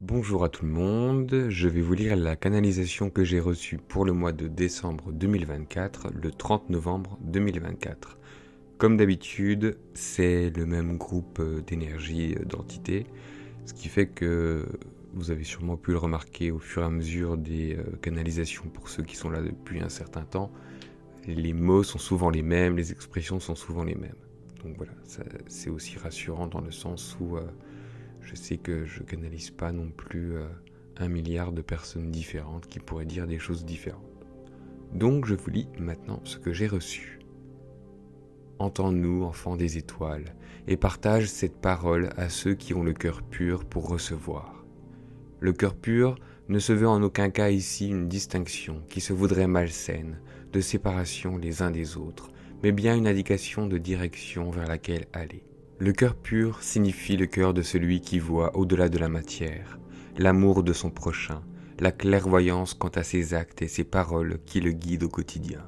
Bonjour à tout le monde, je vais vous lire la canalisation que j'ai reçue pour le mois de décembre 2024, le 30 novembre 2024. Comme d'habitude, c'est le même groupe d'énergie, d'entités, ce qui fait que vous avez sûrement pu le remarquer au fur et à mesure des canalisations pour ceux qui sont là depuis un certain temps. Les mots sont souvent les mêmes, les expressions sont souvent les mêmes. Donc voilà, c'est aussi rassurant dans le sens où je sais que je canalise pas non plus 1 milliard de personnes différentes qui pourraient dire des choses différentes. Donc je vous lis maintenant ce que j'ai reçu. Entends-nous, enfants des étoiles, et partage cette parole à ceux qui ont le cœur pur pour recevoir. Le cœur pur ne se veut en aucun cas ici une distinction qui se voudrait malsaine, de séparation les uns des autres, mais bien une indication de direction vers laquelle aller. Le cœur pur signifie le cœur de celui qui voit au-delà de la matière, l'amour de son prochain, la clairvoyance quant à ses actes et ses paroles qui le guident au quotidien.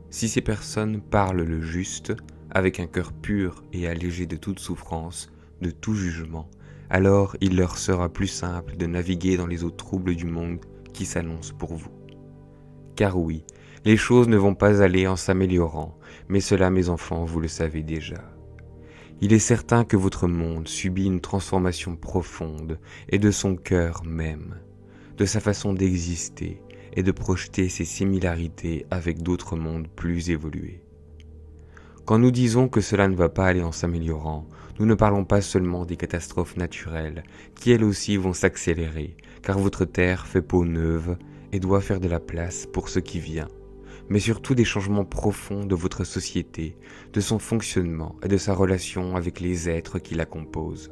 Si ces personnes parlent le juste, avec un cœur pur et allégé de toute souffrance, de tout jugement, alors il leur sera plus simple de naviguer dans les eaux troubles du monde qui s'annoncent pour vous. Car oui, les choses ne vont pas aller en s'améliorant, mais cela, mes enfants, vous le savez déjà. Il est certain que votre monde subit une transformation profonde et de son cœur même, de sa façon d'exister et de projeter ses similarités avec d'autres mondes plus évolués. Quand nous disons que cela ne va pas aller en s'améliorant, nous ne parlons pas seulement des catastrophes naturelles, qui elles aussi vont s'accélérer, car votre terre fait peau neuve et doit faire de la place pour ce qui vient, mais surtout des changements profonds de votre société, de son fonctionnement et de sa relation avec les êtres qui la composent.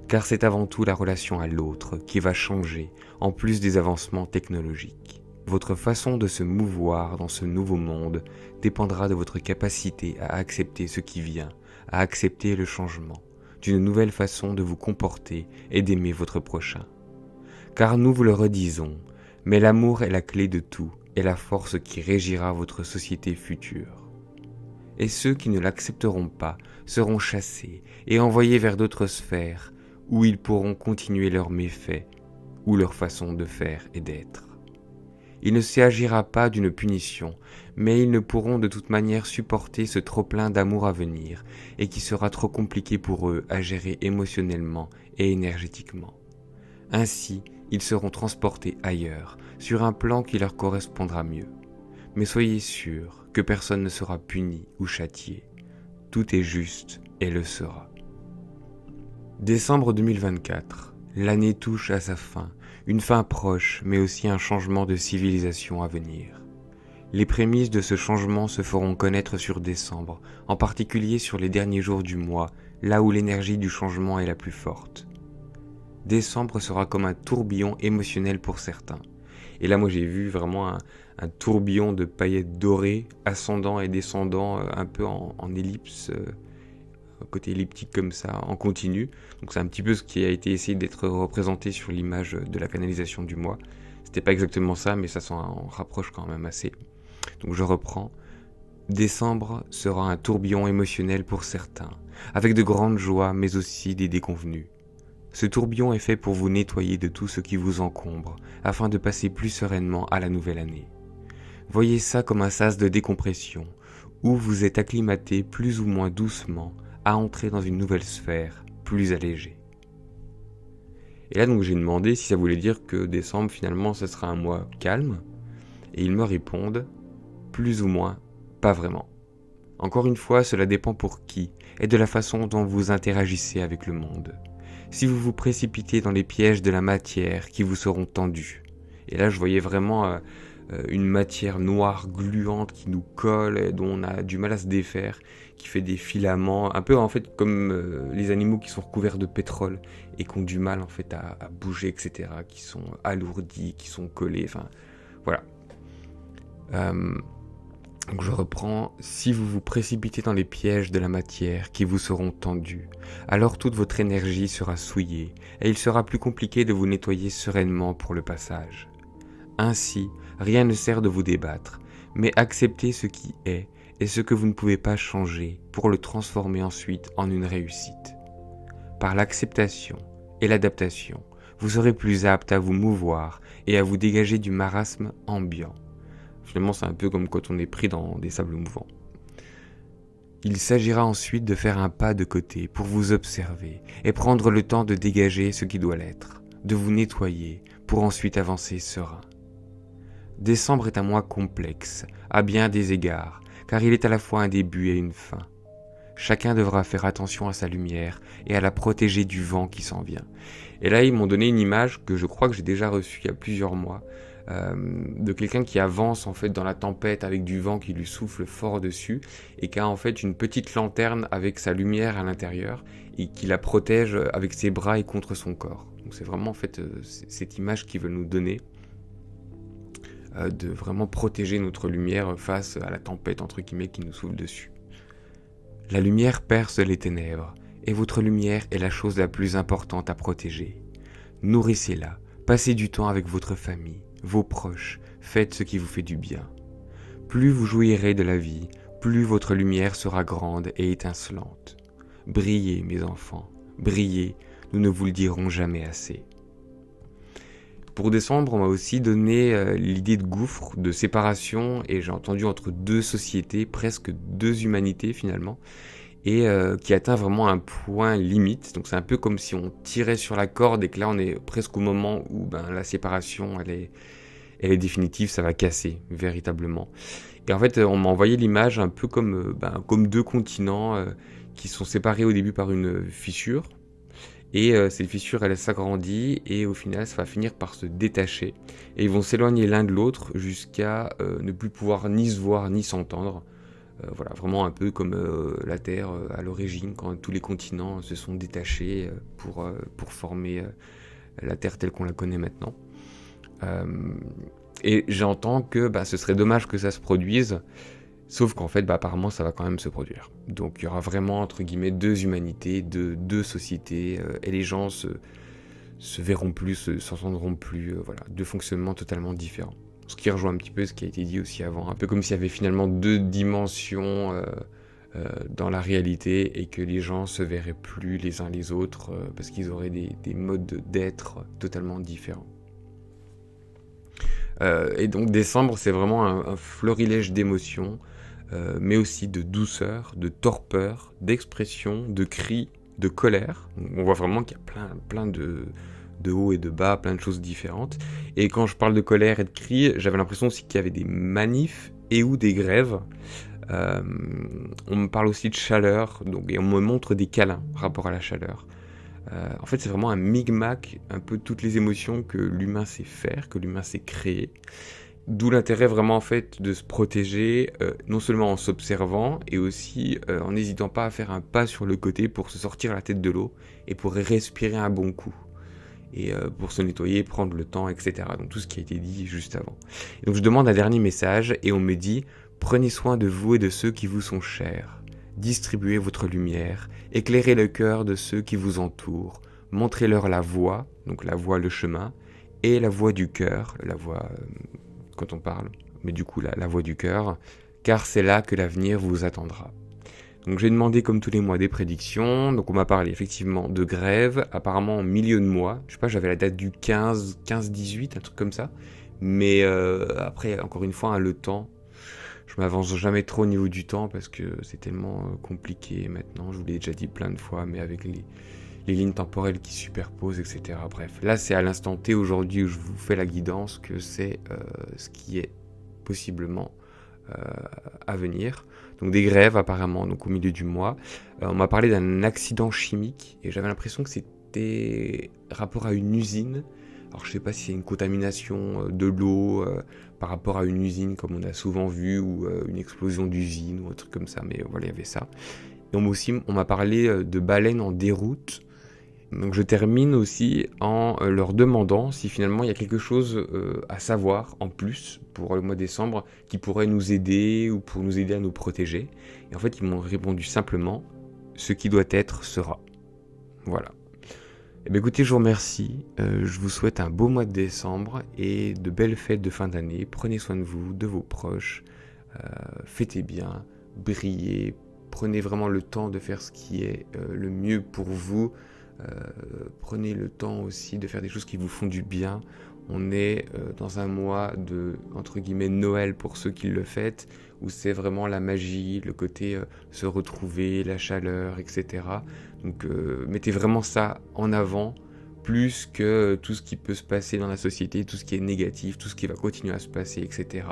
Car c'est avant tout la relation à l'autre qui va changer, en plus des avancements technologiques. Votre façon de se mouvoir dans ce nouveau monde dépendra de votre capacité à accepter ce qui vient, à accepter le changement, d'une nouvelle façon de vous comporter et d'aimer votre prochain. Car nous vous le redisons, mais l'amour est la clé de tout et la force qui régira votre société future. Et ceux qui ne l'accepteront pas seront chassés et envoyés vers d'autres sphères où ils pourront continuer leurs méfaits ou leur façon de faire et d'être. Il ne s'agira pas d'une punition, mais ils ne pourront de toute manière supporter ce trop-plein d'amour à venir et qui sera trop compliqué pour eux à gérer émotionnellement et énergétiquement. Ainsi, ils seront transportés ailleurs, sur un plan qui leur correspondra mieux. Mais soyez sûrs que personne ne sera puni ou châtié. Tout est juste et le sera. Décembre 2024. L'année touche à sa fin, une fin proche, mais aussi un changement de civilisation à venir. Les prémices de ce changement se feront connaître sur décembre, en particulier sur les derniers jours du mois, là où l'énergie du changement est la plus forte. Décembre sera comme un tourbillon émotionnel pour certains. Et là, moi, j'ai vu vraiment un tourbillon de paillettes dorées, ascendant et descendant, un peu en ellipse, côté elliptique comme ça, en continu. Donc c'est un petit peu ce qui a été essayé d'être représenté sur l'image de la canalisation du mois. C'était pas exactement ça, mais ça s'en rapproche quand même assez. Donc je reprends. Décembre sera un tourbillon émotionnel pour certains, avec de grandes joies, mais aussi des déconvenues. Ce tourbillon est fait pour vous nettoyer de tout ce qui vous encombre, afin de passer plus sereinement à la nouvelle année. Voyez ça comme un sas de décompression, où vous êtes acclimaté plus ou moins doucement à entrer dans une nouvelle sphère, plus allégée. Et là donc j'ai demandé si ça voulait dire que décembre finalement ce sera un mois calme, et ils me répondent, plus ou moins, pas vraiment. Encore une fois, cela dépend pour qui, et de la façon dont vous interagissez avec le monde. Si vous vous précipitez dans les pièges de la matière qui vous seront tendus. Et là, je voyais vraiment une matière noire gluante qui nous colle, et dont on a du mal à se défaire, qui fait des filaments, un peu en fait comme les animaux qui sont recouverts de pétrole et qui ont du mal en fait à bouger, etc., qui sont alourdis, qui sont collés, enfin voilà. Donc je reprends, si vous vous précipitez dans les pièges de la matière qui vous seront tendus, alors toute votre énergie sera souillée et il sera plus compliqué de vous nettoyer sereinement pour le passage. Ainsi, rien ne sert de vous débattre, mais acceptez ce qui est et ce que vous ne pouvez pas changer pour le transformer ensuite en une réussite. Par l'acceptation et l'adaptation, vous serez plus apte à vous mouvoir et à vous dégager du marasme ambiant. Finalement, c'est un peu comme quand on est pris dans des sables mouvants. Il s'agira ensuite de faire un pas de côté pour vous observer et prendre le temps de dégager ce qui doit l'être, de vous nettoyer pour ensuite avancer serein. Décembre est un mois complexe, à bien des égards, car il est à la fois un début et une fin. Chacun devra faire attention à sa lumière et à la protéger du vent qui s'en vient. Et là, ils m'ont donné une image que je crois que j'ai déjà reçue il y a plusieurs mois, de quelqu'un qui avance en fait dans la tempête avec du vent qui lui souffle fort dessus et qui a en fait une petite lanterne avec sa lumière à l'intérieur et qui la protège avec ses bras et contre son corps. Donc c'est vraiment en fait cette image qu'ils veulent nous donner, de vraiment protéger notre lumière face à la tempête entre guillemets qui nous souffle dessus. La lumière perce les ténèbres et votre lumière est la chose la plus importante à protéger. Nourrissez-la, passez du temps avec votre famille, vos proches, faites ce qui vous fait du bien. Plus vous jouirez de la vie, plus votre lumière sera grande et étincelante. Brillez, mes enfants, brillez, nous ne vous le dirons jamais assez. Pour décembre, on m'a aussi donné l'idée de gouffre, de séparation, et j'ai entendu entre deux sociétés, presque deux humanités finalement, et qui atteint vraiment un point limite. Donc c'est un peu comme si on tirait sur la corde et que là on est presque au moment où la séparation elle est définitive, ça va casser véritablement. Et en fait on m'a envoyé l'image un peu comme deux continents qui sont séparés au début par une fissure. Et cette fissure elle s'agrandit et au final ça va finir par se détacher. Et ils vont s'éloigner l'un de l'autre jusqu'à ne plus pouvoir ni se voir ni s'entendre. Voilà, vraiment un peu comme la Terre à l'origine, quand tous les continents se sont détachés pour former la Terre telle qu'on la connaît maintenant. Et j'entends que ce serait dommage que ça se produise, sauf qu'en fait, apparemment, ça va quand même se produire. Donc il y aura vraiment, entre guillemets, deux humanités, deux sociétés, et les gens se verront plus, s'entendront plus, voilà, deux fonctionnements totalement différents. Ce qui rejoint un petit peu ce qui a été dit aussi avant, un peu comme s'il y avait finalement deux dimensions dans la réalité et que les gens se verraient plus les uns les autres parce qu'ils auraient des modes d'être totalement différents. Et donc décembre, c'est vraiment un florilège d'émotions, mais aussi de douceur, de torpeur, d'expression, de cris, de colère. On voit vraiment qu'il y a plein de haut et de bas, plein de choses différentes. Et quand je parle de colère et de cris, j'avais l'impression aussi qu'il y avait des manifs et ou des grèves. On me parle aussi de chaleur, et on me montre des câlins rapport à la chaleur. En fait, c'est vraiment un micmac, un peu toutes les émotions que l'humain sait faire, que l'humain sait créer. D'où l'intérêt vraiment en fait de se protéger, non seulement en s'observant, et aussi en n'hésitant pas à faire un pas sur le côté pour se sortir la tête de l'eau et pour respirer un bon coup. Et pour se nettoyer, prendre le temps, etc. Donc tout ce qui a été dit juste avant. Et donc je demande un dernier message et on me dit « Prenez soin de vous et de ceux qui vous sont chers. Distribuez votre lumière, éclairez le cœur de ceux qui vous entourent, montrez-leur la voie, donc la voie, le chemin, et la voie du cœur, la voie quand on parle, mais du coup la voie du cœur, car c'est là que l'avenir vous attendra. » Donc j'ai demandé comme tous les mois des prédictions, donc on m'a parlé effectivement de grève, apparemment en milieu de mois, je sais pas, j'avais la date du 15-18, un truc comme ça, mais après, encore une fois, le temps, je m'avance jamais trop au niveau du temps parce que c'est tellement compliqué maintenant, je vous l'ai déjà dit plein de fois, mais avec les lignes temporelles qui superposent, etc. Bref, là c'est à l'instant T aujourd'hui où je vous fais la guidance que c'est ce qui est possiblement à venir. Donc des grèves apparemment, donc au milieu du mois. On m'a parlé d'un accident chimique et j'avais l'impression que c'était rapport à une usine. Alors je sais pas si c'est une contamination de l'eau par rapport à une usine comme on a souvent vu ou une explosion d'usine ou un truc comme ça, mais voilà, il y avait ça. Et on m'a parlé de baleines en déroute. Donc je termine aussi en leur demandant si finalement il y a quelque chose à savoir en plus pour le mois de décembre qui pourrait nous aider ou pour nous aider à nous protéger. Et en fait ils m'ont répondu simplement « ce qui doit être sera ». Voilà. Et bien écoutez, je vous remercie, je vous souhaite un beau mois de décembre et de belles fêtes de fin d'année. Prenez soin de vous, de vos proches, fêtez bien, brillez, prenez vraiment le temps de faire ce qui est le mieux pour vous. Prenez le temps aussi de faire des choses qui vous font du bien. On est dans un mois de, entre guillemets, Noël pour ceux qui le fêtent, où c'est vraiment la magie, le côté se retrouver, la chaleur, etc. Donc mettez vraiment ça en avant, plus que tout ce qui peut se passer dans la société, tout ce qui est négatif, tout ce qui va continuer à se passer, etc.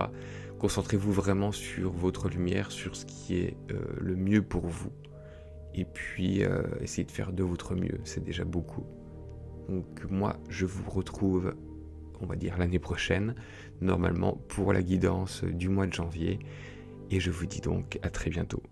Concentrez-vous vraiment sur votre lumière, sur ce qui est le mieux pour vous. Et puis, essayez de faire de votre mieux, c'est déjà beaucoup. Donc moi, je vous retrouve, on va dire, l'année prochaine, normalement, pour la guidance du mois de janvier. Et je vous dis donc à très bientôt.